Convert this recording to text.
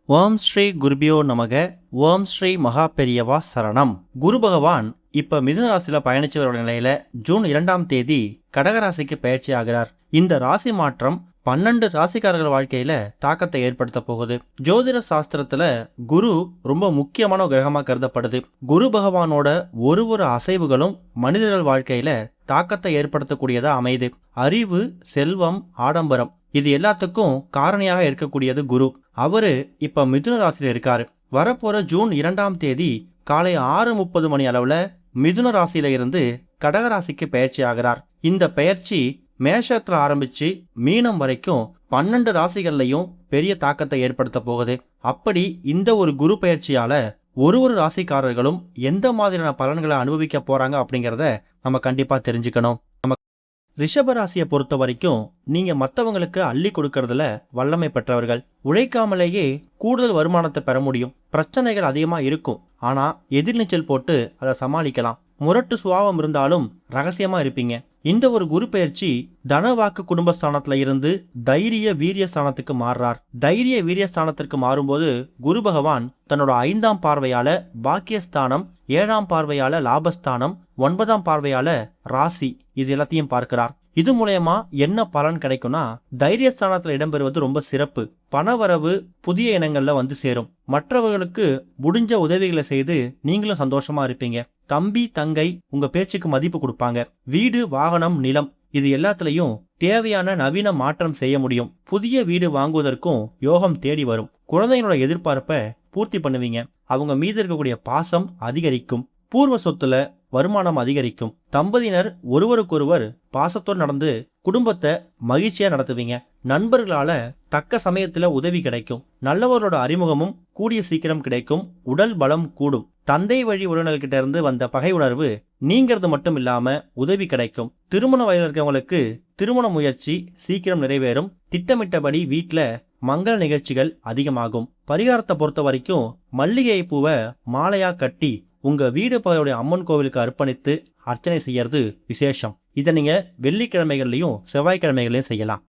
ஓம் ஸ்ரீ குருபியோ நமக. ஓம் ஸ்ரீ மகா பெரியவா சரணம். குரு பகவான் இப்ப மிதுன ராசியில பயணிச்சு வர நிலையில ஜூன் 2ஆம் தேதி கடகராசிக்கு பயிற்சி ஆகிறார். இந்த ராசி மாற்றம் 12 ராசிக்காரர்கள் வாழ்க்கையில தாக்கத்தை ஏற்படுத்த போகுது. ஜோதிட சாஸ்திரத்துல குரு ரொம்ப முக்கியமான கிரகமா கருதப்படுது. குரு பகவானோட ஒரு அசைவுகளும் மனிதர்கள் வாழ்க்கையில தாக்கத்தை ஏற்படுத்தக்கூடியதா அமையுது. அறிவு, செல்வம், ஆடம்பரம் இது எல்லாத்துக்கும் காரணியாக இருக்கக்கூடியது குரு. அவரு இப்ப மிதுன ராசியில இருக்காரு. வரப்போற ஜூன் 2ஆம் தேதி காலை 6:30 மணி அளவுல மிதுன ராசியில இருந்து கடகராசிக்கு பயிற்சி ஆகிறார். இந்த பயிற்சி மேஷத்துல ஆரம்பிச்சு மீனம் வரைக்கும் 12 ராசிகள்லையும் பெரிய தாக்கத்தை ஏற்படுத்த போகுது. அப்படி இந்த ஒரு குரு பயிற்சியால ஒரு ராசிக்காரர்களும் எந்த மாதிரியான பலன்களை அனுபவிக்க போறாங்க அப்படிங்கிறத நம்ம கண்டிப்பா தெரிஞ்சுக்கணும். ரிஷபராசியை பொறுத்த வரைக்கும் நீங்க மற்றவங்களுக்கு அள்ளி கொடுக்கறதுல வல்லமை பெற்றவர்கள். உழைக்காமலேயே கூடுதல் வருமானத்தை பெற முடியும். பிரச்சனைகள் அதிகமா இருக்கும், ஆனா எதிர்நீச்சல் போட்டு அதை சமாளிக்கலாம். முரட்டு சுபாவம் இருந்தாலும் ரகசியமா இருப்பீங்க. இந்த ஒரு குரு பயிற்சி தனவாக்கு குடும்பஸ்தானத்துல இருந்து தைரிய வீரிய ஸ்தானத்துக்கு மாறுறார். தைரிய வீரிய ஸ்தானத்திற்கு மாறும்போது குரு பகவான் தன்னோட 5ஆம் பார்வையால பாக்கியஸ்தானம், 7ஆம் பார்வையால லாபஸ்தானம், 9ஆம் பார்வையால ராசி இது எல்லாத்தையும் பார்க்கிறார். இது மூலயமா என்ன பலன் கிடைக்கும்னா, தைரியஸ்தானத்துல இடம்பெறுவது ரொம்ப சிறப்பு. பணவரவு புதிய இனங்கள்ல வந்து சேரும். மற்றவர்களுக்கு முடிஞ்ச உதவிகளை செய்து நீங்களும் சந்தோஷமா இருப்பீங்க. தம்பி, தங்கை உங்க பேச்சுக்கு மதிப்பு கொடுப்பாங்க. வீடு, வாகனம், நிலம் இது எல்லாத்துலயும் தேவையான நவீன மாற்றம் செய்ய முடியும். புதிய வீடு வாங்குவதற்கும் யோகம் தேடி வரும். குழந்தைகளோட எதிர்பார்ப்பை பூர்த்தி பண்ணுவீங்க. அவங்க மீது இருக்கக்கூடிய பாசம் அதிகரிக்கும். பூர்வ சொத்துல வருமானம் அதிகரிக்கும். தம்பதியினர் ஒருவருக்கொருவர் பாசத்தோடு நடந்து குடும்பத்தை மகிழ்ச்சியா நடத்துவீங்க. நண்பர்களால தக்க சமயத்துல உதவி கிடைக்கும். நல்லவர்களோட அறிமுகமும் கூடிய சீக்கிரம் கிடைக்கும். உடல் பலம் கூடும். தந்தை வழி உறவினர்கிட்ட இருந்து வந்த பகை உணர்வு நீங்கிறது மட்டும் இல்லாம உதவி கிடைக்கும். திருமண வயதில் இருக்கவங்களுக்கு திருமண முயற்சி சீக்கிரம் நிறைவேறும். திட்டமிட்டபடி வீட்டுல மங்கள நிகழ்ச்சிகள் அதிகமாகும். பரிகாரத்தை பொறுத்த வரைக்கும் மல்லிகை பூவை மாலையா கட்டி உங்க வீடு பகுதியுடைய அம்மன் கோவிலுக்கு அர்ப்பணித்து அர்ச்சனை செய்யறது விசேஷம். இதை நீங்க வெள்ளிக்கிழமைகள்லயும் செவ்வாய்க்கிழமைகளையும் செய்யலாம்.